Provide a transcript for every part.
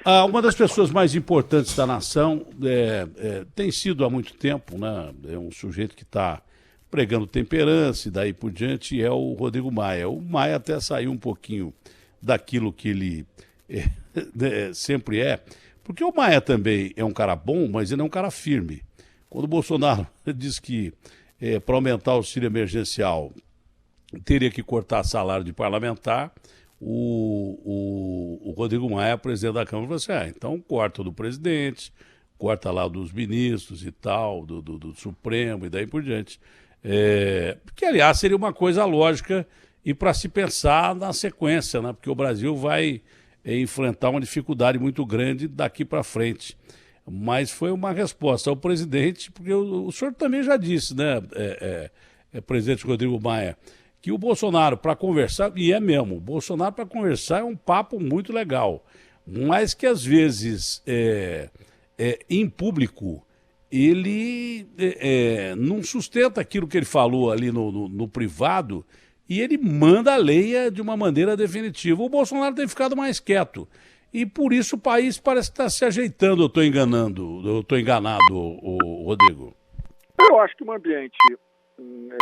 Uma das pessoas mais importantes da nação tem sido há muito tempo, né? É um sujeito que está pregando temperança e daí por diante, é o Rodrigo Maia. O Maia até saiu um pouquinho daquilo que ele sempre é, porque o Maia também é um cara bom, mas ele é um cara firme. Quando o Bolsonaro diz que para aumentar o auxílio emergencial teria que cortar salário de parlamentar, o Rodrigo Maia, presidente da Câmara, falou assim, então corta do presidente, corta lá dos ministros e tal, do Supremo e daí por diante. Que, aliás, seria uma coisa lógica e para se pensar na sequência, né? Porque o Brasil vai enfrentar uma dificuldade muito grande daqui para frente. Mas foi uma resposta ao presidente, porque o senhor também já disse, né, presidente Rodrigo Maia, que o Bolsonaro, para conversar, e é mesmo, o Bolsonaro para conversar é um papo muito legal, mas que às vezes, em público, ele não sustenta aquilo que ele falou ali no privado e ele manda a leia de uma maneira definitiva. O Bolsonaro tem ficado mais quieto. E por isso o país parece estar se ajeitando, eu estou enganado, Rodrigo. Eu acho que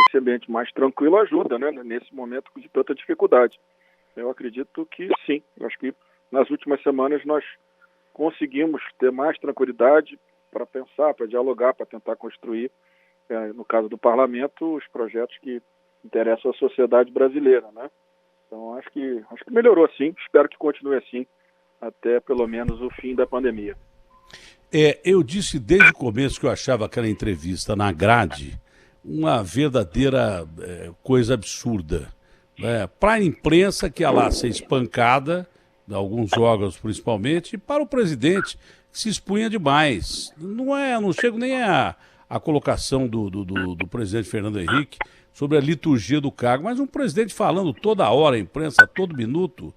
esse ambiente mais tranquilo ajuda, né, nesse momento de tanta dificuldade. Eu acredito que sim. Eu acho que nas últimas semanas nós conseguimos ter mais tranquilidade para pensar, para dialogar, para tentar construir, no caso do parlamento, os projetos que interessam à sociedade brasileira, né? Então acho que melhorou sim, espero que continue assim até pelo menos o fim da pandemia. Eu disse desde o começo que eu achava aquela entrevista na grade uma verdadeira coisa absurda. Para a imprensa que ia lá ser espancada, alguns órgãos principalmente, e para o presidente que se expunha demais. Não chego nem à colocação do presidente Fernando Henrique sobre a liturgia do cargo, mas um presidente falando toda hora à imprensa, a todo minuto.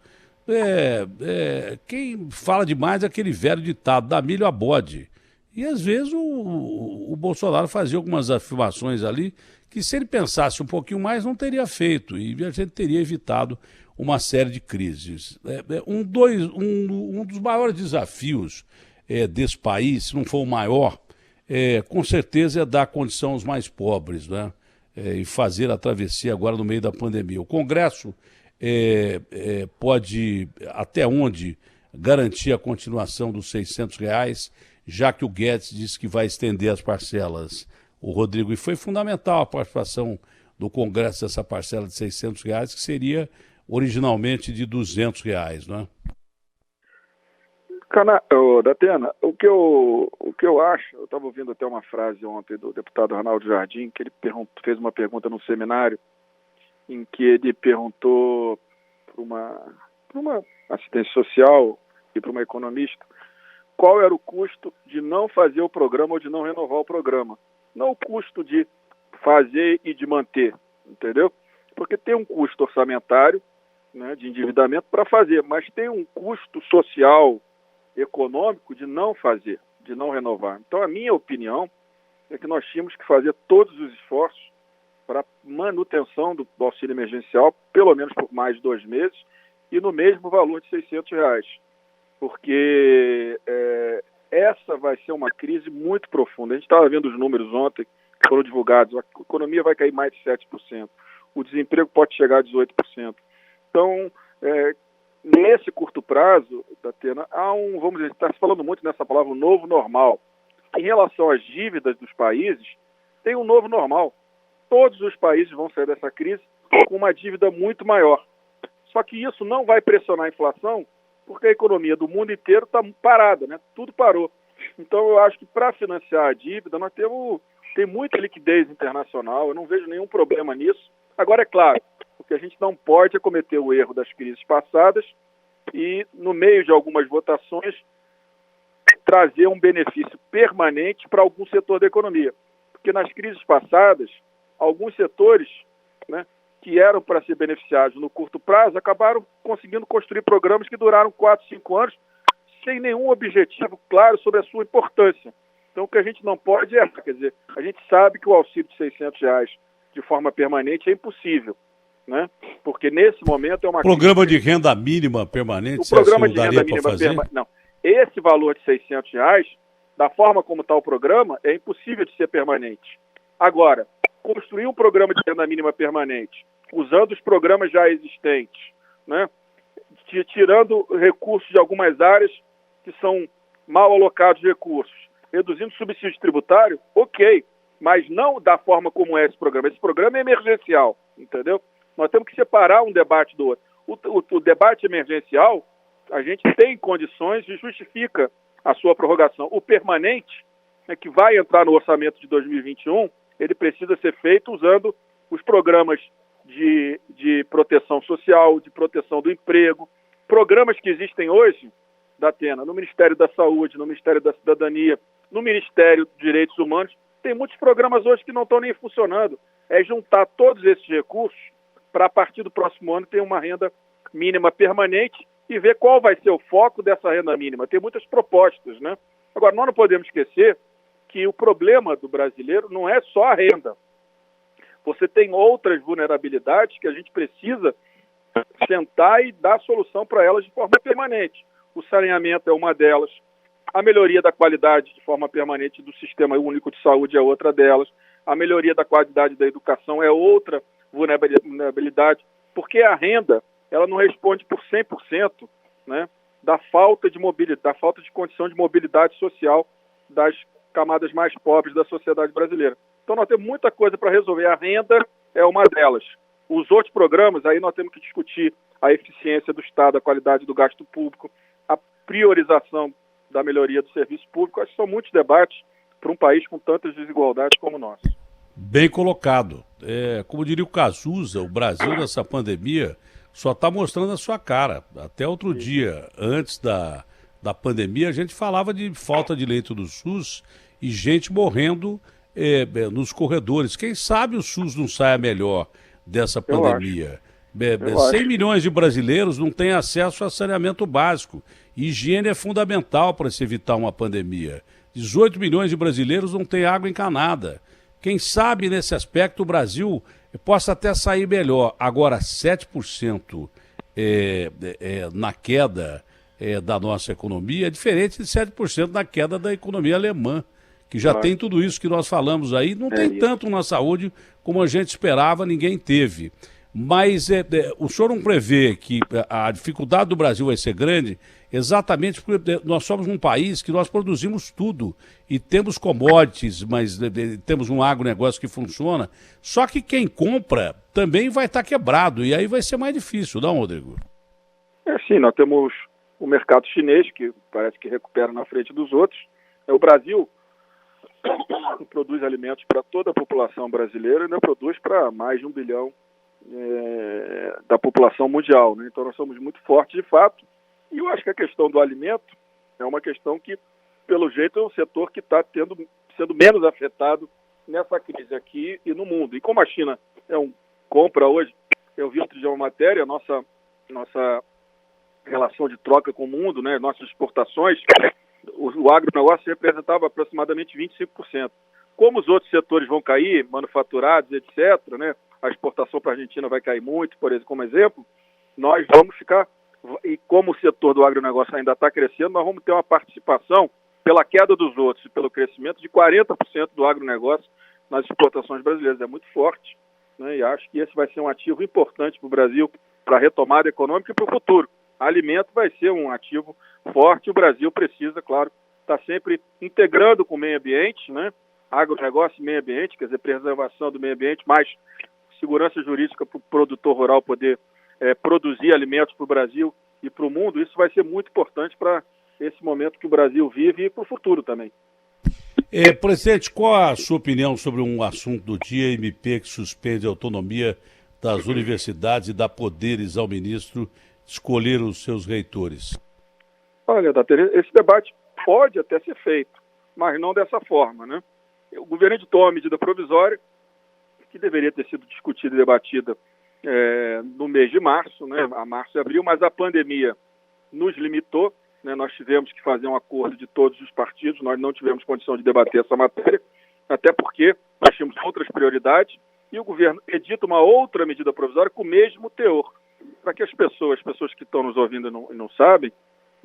Quem fala demais é aquele velho ditado, dá milho a bode. E às vezes o Bolsonaro fazia algumas afirmações ali que se ele pensasse um pouquinho mais não teria feito e a gente teria evitado uma série de crises. Um dos maiores desafios desse país, se não for o maior, com certeza é dar condição aos mais pobres, né? E fazer a travessia agora no meio da pandemia. O Congresso pode, até onde, garantir a continuação dos R$ 600, já que o Guedes disse que vai estender as parcelas, o Rodrigo, e foi fundamental a participação do Congresso dessa parcela de R$ 600, que seria originalmente de R$ 200, né? Datena, o que eu acho, eu estava ouvindo até uma frase ontem do deputado Ronaldo Jardim, que ele fez uma pergunta no seminário, em que ele perguntou para uma assistente social e para uma economista qual era o custo de não fazer o programa ou de não renovar o programa. Não o custo de fazer e de manter, entendeu? Porque tem um custo orçamentário, né, de endividamento para fazer, mas tem um custo social, econômico de não fazer, de não renovar. Então, a minha opinião é que nós tínhamos que fazer todos os esforços para manutenção do auxílio emergencial, pelo menos por mais de 2 meses, e no mesmo valor de R$ 600. Porque essa vai ser uma crise muito profunda. A gente estava vendo os números ontem, que foram divulgados. A economia vai cair mais de 7%. O desemprego pode chegar a 18%. Então, nesse curto prazo, Datena, vamos dizer, está se falando muito nessa palavra, um novo normal. Em relação às dívidas dos países, tem um novo normal. Todos os países vão sair dessa crise com uma dívida muito maior. Só que isso não vai pressionar a inflação, porque a economia do mundo inteiro está parada, né? Tudo parou. Então, eu acho que para financiar a dívida, tem muita liquidez internacional, eu não vejo nenhum problema nisso. Agora, é claro, o que a gente não pode é cometer o erro das crises passadas e, no meio de algumas votações, trazer um benefício permanente para algum setor da economia. Porque nas crises passadas, alguns setores, né, que eram para ser beneficiados no curto prazo, acabaram conseguindo construir programas que duraram 4, 5 anos, sem nenhum objetivo claro sobre a sua importância. Então, o que a gente não pode quer dizer, a gente sabe que o auxílio de R$ 600 de forma permanente é impossível, né? Porque nesse momento é uma programa de renda mínima permanente, o programa de renda mínima permanente, não. esse valor de R$ 600, da forma como está o programa, é impossível de ser permanente. Agora, construir um programa de renda mínima permanente, usando os programas já existentes, né, tirando recursos de algumas áreas que são mal alocados recursos, reduzindo subsídio tributário, ok, mas não da forma como é esse programa. Esse programa é emergencial, entendeu? Nós temos que separar um debate do outro. O debate emergencial, a gente tem condições e justifica a sua prorrogação. O permanente, né, que vai entrar no orçamento de 2021, ele precisa ser feito usando os programas de proteção social, de proteção do emprego, programas que existem hoje, Datena, no Ministério da Saúde, no Ministério da Cidadania, no Ministério dos Direitos Humanos. Tem muitos programas hoje que não estão nem funcionando. É juntar todos esses recursos para, a partir do próximo ano, ter uma renda mínima permanente e ver qual vai ser o foco dessa renda mínima. Tem muitas propostas, né? Agora, nós não podemos esquecer que o problema do brasileiro não é só a renda. Você tem outras vulnerabilidades que a gente precisa sentar e dar solução para elas de forma permanente. O saneamento é uma delas, a melhoria da qualidade de forma permanente do Sistema Único de Saúde é outra delas, a melhoria da qualidade da educação é outra vulnerabilidade, porque a renda ela não responde por 100%, né, da falta de mobilidade, da falta de condição de mobilidade social das camadas mais pobres da sociedade brasileira. Então nós temos muita coisa para resolver. A renda é uma delas. Os outros programas, aí nós temos que discutir a eficiência do Estado, a qualidade do gasto público, a priorização da melhoria do serviço público. Acho que são muitos debates para um país com tantas desigualdades como o nosso. Bem colocado. Como diria o Cazuza, o Brasil nessa pandemia só está mostrando a sua cara. Até outro dia, antes da pandemia, a gente falava de falta de leito do SUS e gente morrendo nos corredores. Quem sabe o SUS não saia melhor dessa pandemia. 100 milhões de brasileiros não têm acesso a saneamento básico. Higiene é fundamental para se evitar uma pandemia. 18 milhões de brasileiros não têm água encanada. Quem sabe, nesse aspecto, o Brasil possa até sair melhor. Agora, 7% na queda da nossa economia é diferente de 7% na queda da economia alemã, que já tem tudo isso que nós falamos aí. Não tem tanto na saúde como a gente esperava, ninguém teve. Mas o senhor não prevê que a dificuldade do Brasil vai ser grande exatamente porque nós somos um país que nós produzimos tudo e temos commodities, mas temos um agronegócio que funciona, só que quem compra também vai estar quebrado e aí vai ser mais difícil, não, Rodrigo? Sim, nós temos o mercado chinês, que parece que recupera na frente dos outros. O Brasil produz alimentos para toda a população brasileira e ainda produz para mais de 1 bilhão da população mundial, né? Então nós somos muito fortes de fato, e eu acho que a questão do alimento é uma questão que, pelo jeito, é um setor que está sendo menos afetado nessa crise aqui e no mundo. E como a China compra hoje, eu vi outro dia uma matéria, nossa relação de troca com o mundo, né, nossas exportações, o agronegócio representava aproximadamente 25%. Como os outros setores vão cair, manufaturados, etc., né, a exportação para a Argentina vai cair muito, por exemplo, como exemplo, nós vamos ficar, e como o setor do agronegócio ainda está crescendo, nós vamos ter uma participação, pela queda dos outros e pelo crescimento, de 40% do agronegócio nas exportações brasileiras. É muito forte, né, e acho que esse vai ser um ativo importante para o Brasil, para a retomada econômica e para o futuro. Alimento vai ser um ativo forte, o Brasil precisa, claro, estar sempre integrando com o meio ambiente, né, agronegócio e meio ambiente, quer dizer, preservação do meio ambiente, mais segurança jurídica para o produtor rural poder produzir alimentos para o Brasil e para o mundo. Isso vai ser muito importante para esse momento que o Brasil vive e para o futuro também. Presidente, qual a sua opinião sobre um assunto do dia, MP, que suspende a autonomia das universidades e dá poderes ao ministro escolher os seus reitores? Olha, esse debate pode até ser feito, mas não dessa forma, né? O governo editou uma medida provisória que deveria ter sido discutida e debatida no mês de março, né, a março e abril, mas a pandemia nos limitou, né, nós tivemos que fazer um acordo de todos os partidos, nós não tivemos condição de debater essa matéria, até porque nós tínhamos outras prioridades, e o governo edita uma outra medida provisória com o mesmo teor, para que as pessoas que estão nos ouvindo e não sabem,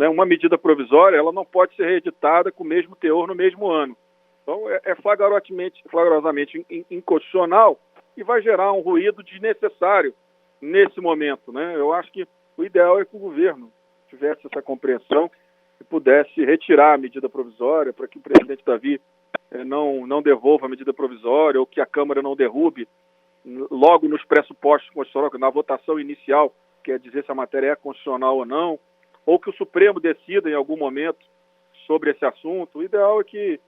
né, uma medida provisória ela não pode ser reeditada com o mesmo teor no mesmo ano. Então, é flagrosamente inconstitucional e vai gerar um ruído desnecessário nesse momento, né? Eu acho que o ideal é que o governo tivesse essa compreensão e pudesse retirar a medida provisória para que o presidente Davi não devolva a medida provisória ou que a Câmara não derrube logo nos pressupostos constitucionais, na votação inicial, quer dizer se a matéria é constitucional ou que o Supremo decida em algum momento sobre esse assunto. O ideal é que,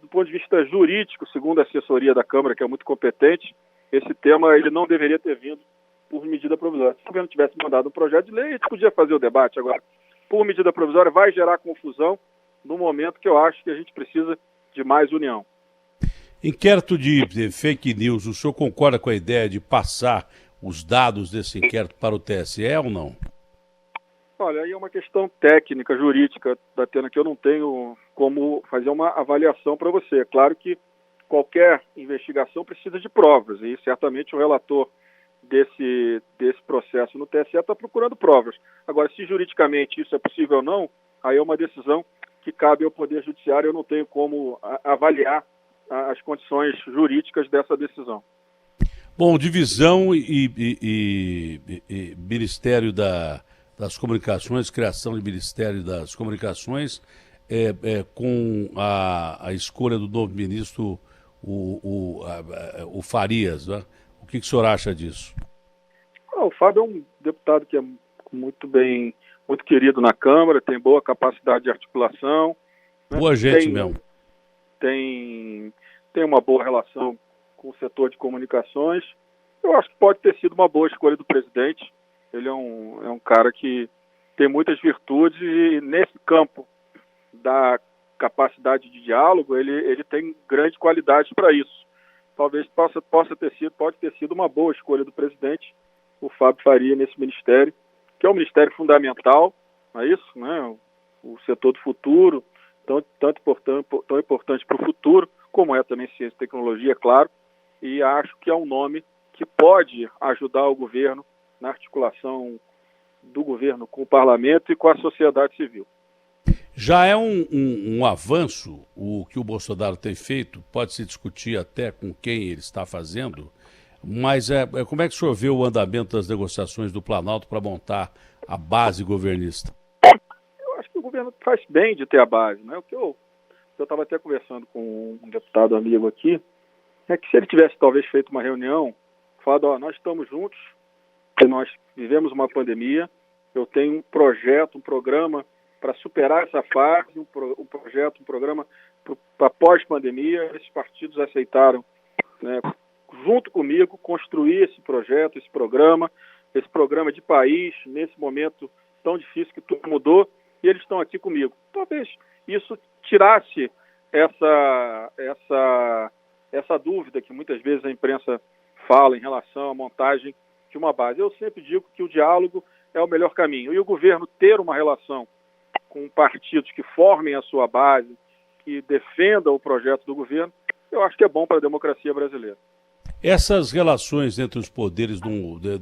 do ponto de vista jurídico, segundo a assessoria da Câmara, que é muito competente, esse tema ele não deveria ter vindo por medida provisória. Se o governo tivesse mandado um projeto de lei, a gente podia fazer o debate. Agora, por medida provisória, vai gerar confusão no momento que eu acho que a gente precisa de mais união. Inquérito de fake news, o senhor concorda com a ideia de passar os dados desse inquérito para o TSE ou não? Olha, aí é uma questão técnica, jurídica, Datena, que eu não tenho como fazer uma avaliação para você. É claro que qualquer investigação precisa de provas, e certamente o relator desse processo no TSE está procurando provas. Agora, se juridicamente isso é possível ou não, aí é uma decisão que cabe ao Poder Judiciário, eu não tenho como avaliar as condições jurídicas dessa decisão. Bom, divisão e Ministério das Comunicações, criação de Ministério das Comunicações, com a escolha do novo ministro, o Farias, né? O que o senhor acha disso? O Fábio é um deputado que é muito querido na Câmara, tem boa capacidade de articulação. Boa gente mesmo. Tem uma boa relação com o setor de comunicações. Eu acho que pode ter sido uma boa escolha do presidente. Ele é um cara que tem muitas virtudes e nesse campo da capacidade de diálogo, ele tem grande qualidade para isso. Talvez pode ter sido uma boa escolha do presidente, o Fábio Faria, nesse ministério, que é um ministério fundamental, não é isso, né? O setor do futuro, tão importante para o futuro, como é também ciência e tecnologia, é claro, e acho que é um nome que pode ajudar o governo na articulação do governo com o parlamento e com a sociedade civil. Já é um avanço o que o Bolsonaro tem feito, pode-se discutir até com quem ele está fazendo, mas como é que o senhor vê o andamento das negociações do Planalto para montar a base governista? Eu acho que o governo faz bem de ter a base, né? O que eu estava até conversando com um deputado amigo aqui, é que se ele tivesse talvez feito uma reunião, falado, nós estamos juntos, nós vivemos uma pandemia, eu tenho um projeto, um programa para superar essa fase, um programa para pós-pandemia. Esses partidos aceitaram, né, junto comigo, construir esse projeto, esse programa de país, nesse momento tão difícil que tudo mudou, e eles estão aqui comigo. Talvez isso tirasse essa dúvida que muitas vezes a imprensa fala em relação à montagem de uma base. Eu sempre digo que o diálogo é o melhor caminho. E o governo ter uma relação com partidos que formem a sua base, que defendam o projeto do governo, eu acho que é bom para a democracia brasileira. Essas relações entre os poderes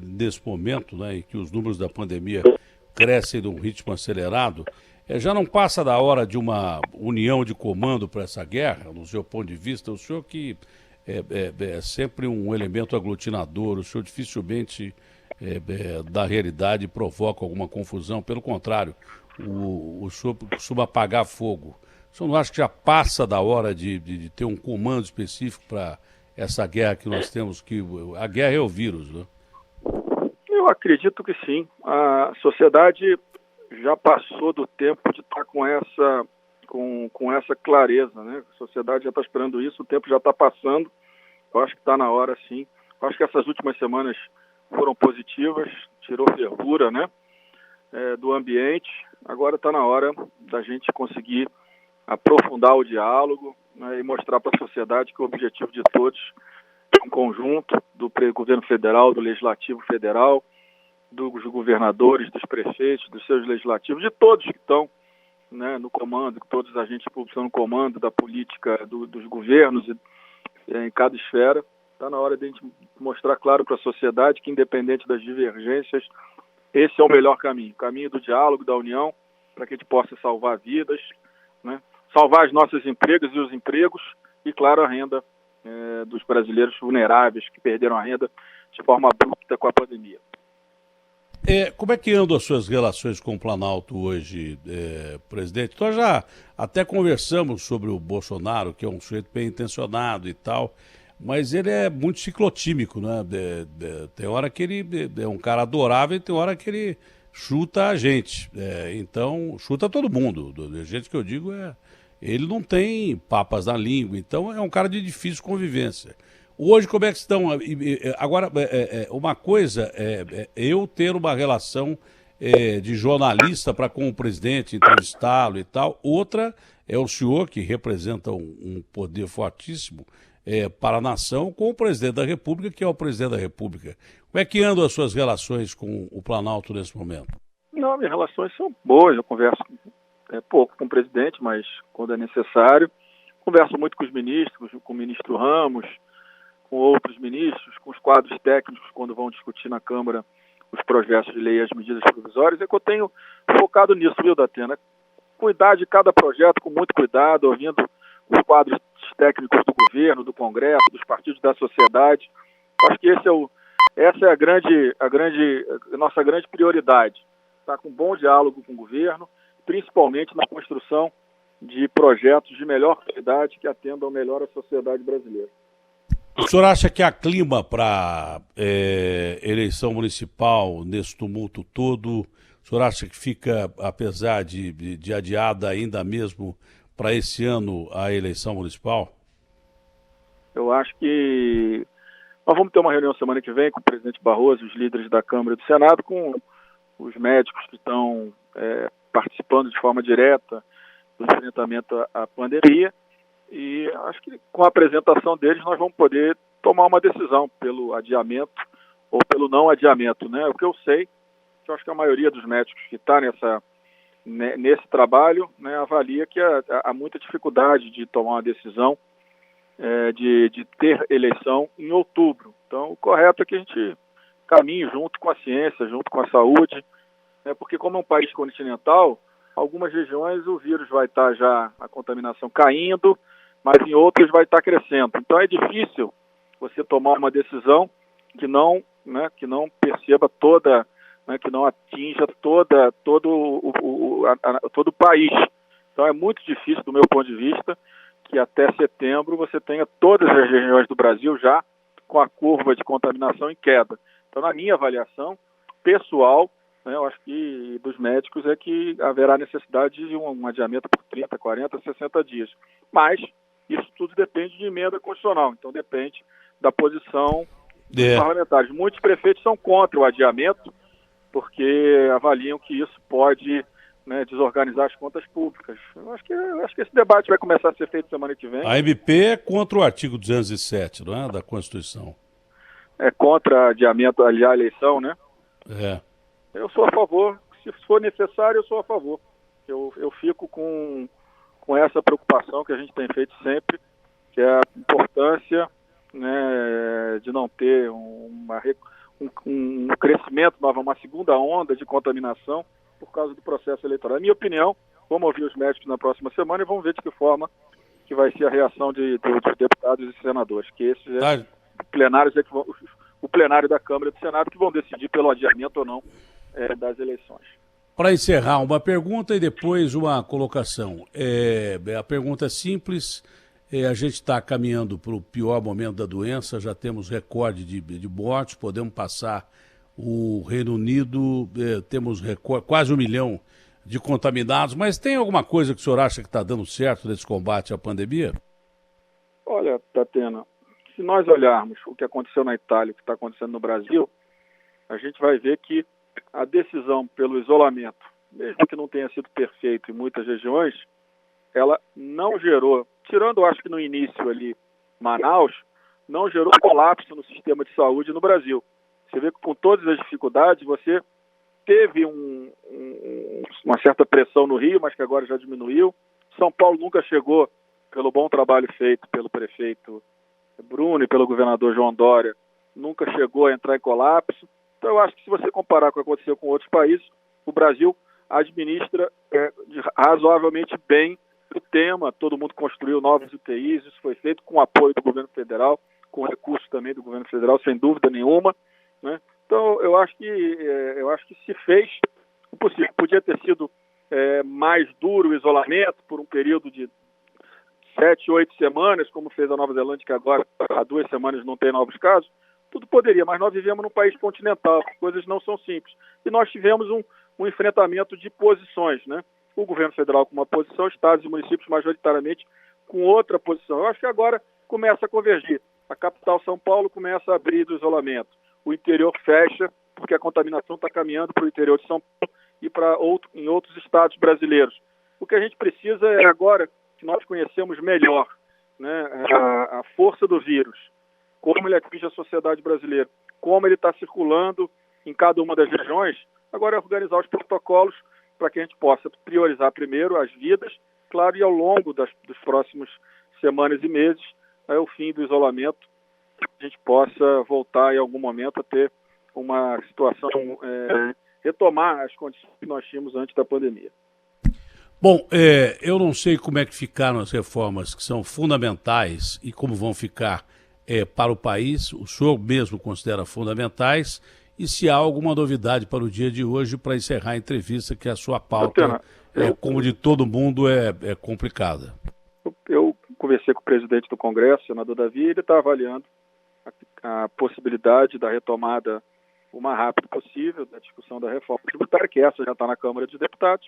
nesse momento, né, em que os números da pandemia crescem num ritmo acelerado, já não passa da hora de uma união de comando para essa guerra, no seu ponto de vista? O senhor que é sempre um elemento aglutinador, o senhor dificilmente da realidade provoca alguma confusão, pelo contrário, o senhor costuma apagar fogo. O senhor não acha que já passa da hora de ter um comando específico para essa guerra que nós temos, que a guerra é o vírus, né? Eu acredito que sim. A sociedade já passou do tempo de estar com essa clareza, né? A sociedade já está esperando isso, o tempo já está passando. Eu acho que está na hora, sim. Eu acho que essas últimas semanas foram positivas, tirou fervura, né, do ambiente. Agora está na hora da gente conseguir aprofundar o diálogo, né, e mostrar para a sociedade que o objetivo de todos é um conjunto do governo federal, do legislativo federal, dos governadores, dos prefeitos, dos seus legislativos, de todos que estão, né, no comando, todos os agentes públicos estão no comando da política dos governos em cada esfera. Está na hora de a gente mostrar claro para a sociedade que, independente das divergências, esse é o melhor caminho, o caminho do diálogo, da união, para que a gente possa salvar vidas, né? Salvar as nossas empresas e os empregos e, claro, a renda dos brasileiros vulneráveis que perderam a renda de forma abrupta com a pandemia. Como é que andam as suas relações com o Planalto hoje, presidente? Nós já até conversamos sobre o Bolsonaro, que é um sujeito bem intencionado e tal, mas ele é muito ciclotímico, né? Tem hora que ele é um cara adorável e tem hora que ele chuta a gente. Então, chuta todo mundo. Do jeito que eu digo, ele não tem papas na língua, então é um cara de difícil convivência. Hoje, como é que estão? Agora, uma coisa é eu ter uma relação de jornalista para com o presidente, entrevistá-lo e tal. Outra é o senhor, que representa um poder fortíssimo para a nação, com o presidente da República, que é o presidente da República. Como é que andam as suas relações com o Planalto nesse momento? Não, minhas relações são boas. Eu converso pouco com o presidente, mas quando é necessário. Converso muito com os ministros, com o ministro Ramos, com outros ministros, com os quadros técnicos, quando vão discutir na Câmara os projetos de lei e as medidas provisórias. É que eu tenho focado nisso, viu, Datena? Cuidar de cada projeto com muito cuidado, ouvindo os quadros técnicos do governo, do Congresso, dos partidos da sociedade. Acho que essa é a nossa grande prioridade. Estar com um bom diálogo com o governo, principalmente na construção de projetos de melhor qualidade que atendam melhor a sociedade brasileira. O senhor acha que há clima para eleição municipal nesse tumulto todo? O senhor acha que fica, apesar de adiada ainda mesmo para esse ano a eleição municipal? Eu acho que nós vamos ter uma reunião semana que vem com o presidente Barroso, os líderes da Câmara e do Senado, com os médicos que estão participando de forma direta do enfrentamento à pandemia. E acho que com a apresentação deles nós vamos poder tomar uma decisão pelo adiamento ou pelo não adiamento, né? O que eu sei, que eu acho que a maioria dos médicos que está nesse trabalho, né, avalia que há muita dificuldade de tomar uma decisão de ter eleição em outubro. Então, o correto é que a gente caminhe junto com a ciência, junto com a saúde, né, porque como é um país continental, algumas regiões o vírus vai estar já, a contaminação caindo, mas em outras vai estar crescendo. Então é difícil você tomar uma decisão que não perceba toda, né, que não atinja todo o país. Então é muito difícil, do meu ponto de vista, que até setembro você tenha todas as regiões do Brasil já com a curva de contaminação em queda. Então, na minha avaliação pessoal, né, eu acho que dos médicos é que haverá necessidade de um adiamento por 30, 40, 60 dias. Mas isso tudo depende de emenda constitucional, então depende da posição dos parlamentares. Muitos prefeitos são contra o adiamento, porque avaliam que isso pode, né, desorganizar as contas públicas. Eu acho que esse debate vai começar a ser feito semana que vem. A MP é contra o artigo 207, não é, da Constituição? É contra adiamento, aliar a eleição, né? Eu sou a favor. Se for necessário, eu sou a favor. Eu fico com essa preocupação que a gente tem feito sempre, que é a importância, né, de não ter um crescimento, uma segunda onda de contaminação por causa do processo eleitoral. Na minha opinião, vamos ouvir os médicos na próxima semana e vamos ver de que forma que vai ser a reação dos deputados e senadores, que esses plenários o plenário da Câmara e do Senado que vão decidir pelo adiamento ou não das eleições. Para encerrar, uma pergunta e depois uma colocação. A pergunta é simples. A gente está caminhando para o pior momento da doença, já temos recorde de mortes, podemos passar o Reino Unido, temos quase 1 milhão de contaminados, mas tem alguma coisa que o senhor acha que está dando certo nesse combate à pandemia? Olha, Datena, se nós olharmos o que aconteceu na Itália, o que está acontecendo no Brasil, a gente vai ver que a decisão pelo isolamento, mesmo que não tenha sido perfeito em muitas regiões, ela não gerou, tirando acho que no início ali, Manaus, não gerou colapso no sistema de saúde no Brasil. Você vê que com todas as dificuldades, você teve uma certa pressão no Rio, mas que agora já diminuiu. São Paulo nunca chegou, pelo bom trabalho feito pelo prefeito Bruno e pelo governador João Dória, nunca chegou a entrar em colapso. Então eu acho que se você comparar com o que aconteceu com outros países, o Brasil administra razoavelmente bem o tema. Todo mundo construiu novas UTIs, isso foi feito com o apoio do governo federal, com recursos também do governo federal, sem dúvida nenhuma, né? Então, eu acho que se fez o possível. Podia ter sido mais duro o isolamento por um período de 7, 8 semanas, como fez a Nova Zelândia, que agora há 2 semanas não tem novos casos. Tudo poderia, mas nós vivemos num país continental, as coisas não são simples. E nós tivemos um enfrentamento de posições, né? O governo federal com uma posição, estados e municípios majoritariamente com outra posição. Eu acho que agora começa a convergir. A capital, São Paulo, começa a abrir do isolamento. O interior fecha, porque a contaminação está caminhando para o interior de São Paulo e em outros estados brasileiros. O que a gente precisa é agora que nós conhecemos melhor, né, a força do vírus, como ele atinge a sociedade brasileira, como ele está circulando em cada uma das regiões. Agora é organizar os protocolos para que a gente possa priorizar primeiro as vidas, claro, e ao longo dos próximos semanas e meses, o fim do isolamento, a gente possa voltar em algum momento a ter uma situação, retomar as condições que nós tínhamos antes da pandemia. Bom, eu não sei como é que ficaram as reformas que são fundamentais e como vão ficar para o país, o senhor mesmo considera fundamentais, e se há alguma novidade para o dia de hoje para encerrar a entrevista, que a sua pauta, como de todo mundo, é complicada. Eu conversei com o presidente do Congresso, o senador Davi, ele está avaliando a possibilidade da retomada o mais rápido possível da discussão da reforma tributária, que essa já está na Câmara dos Deputados.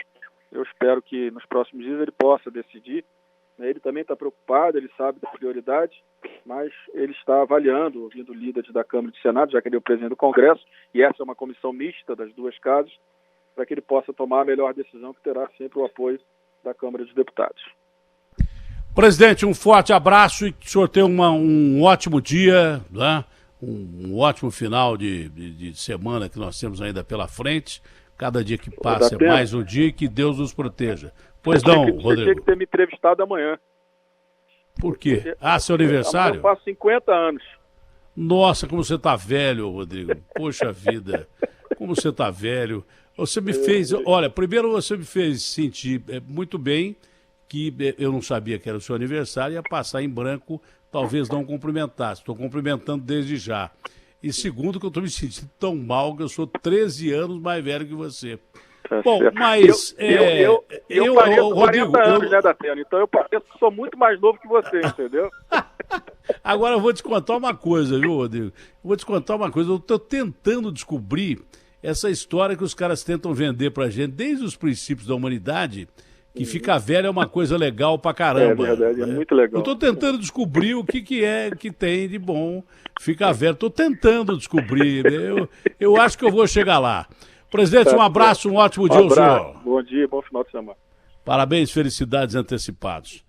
Eu espero que nos próximos dias ele possa decidir. Ele também está preocupado, ele sabe da prioridade, mas ele está avaliando, ouvindo líderes da Câmara e do Senado, já que ele é o presidente do Congresso, e essa é uma comissão mista das duas casas, para que ele possa tomar a melhor decisão, que terá sempre o apoio da Câmara dos Deputados. Presidente, um forte abraço e que o senhor tenha um ótimo dia, né? Um ótimo final de semana que nós temos ainda pela frente. Cada dia que passa é mais um dia e que Deus nos proteja. Pois não, Rodrigo? Você tinha que ter me entrevistado amanhã. Por quê? Seu aniversário? Eu faço 50 anos. Nossa, como você está velho, Rodrigo. Poxa vida, como você está velho. Você me fez... Olha, primeiro você me fez sentir muito bem que eu não sabia que era o seu aniversário, ia passar em branco, talvez não cumprimentasse. Estou cumprimentando desde já. E segundo, que eu estou me sentindo tão mal que eu sou 13 anos mais velho que você. Bom, mas... Eu pareço Rodrigo, 40 anos, né, Datena? Então eu pareço que sou muito mais novo que você, entendeu? Agora eu vou te contar uma coisa, viu, Rodrigo? Eu vou te contar uma coisa. Eu estou tentando descobrir essa história que os caras tentam vender pra gente desde os princípios da humanidade, que ficar velho é uma coisa legal pra caramba. É verdade, é muito legal. Eu tô tentando descobrir o que é que tem de bom ficar velho. Tô tentando descobrir. Eu acho que eu vou chegar lá. Presidente, um abraço, um ótimo dia ao senhor. Bom dia, bom final de semana. Parabéns, felicidades antecipados.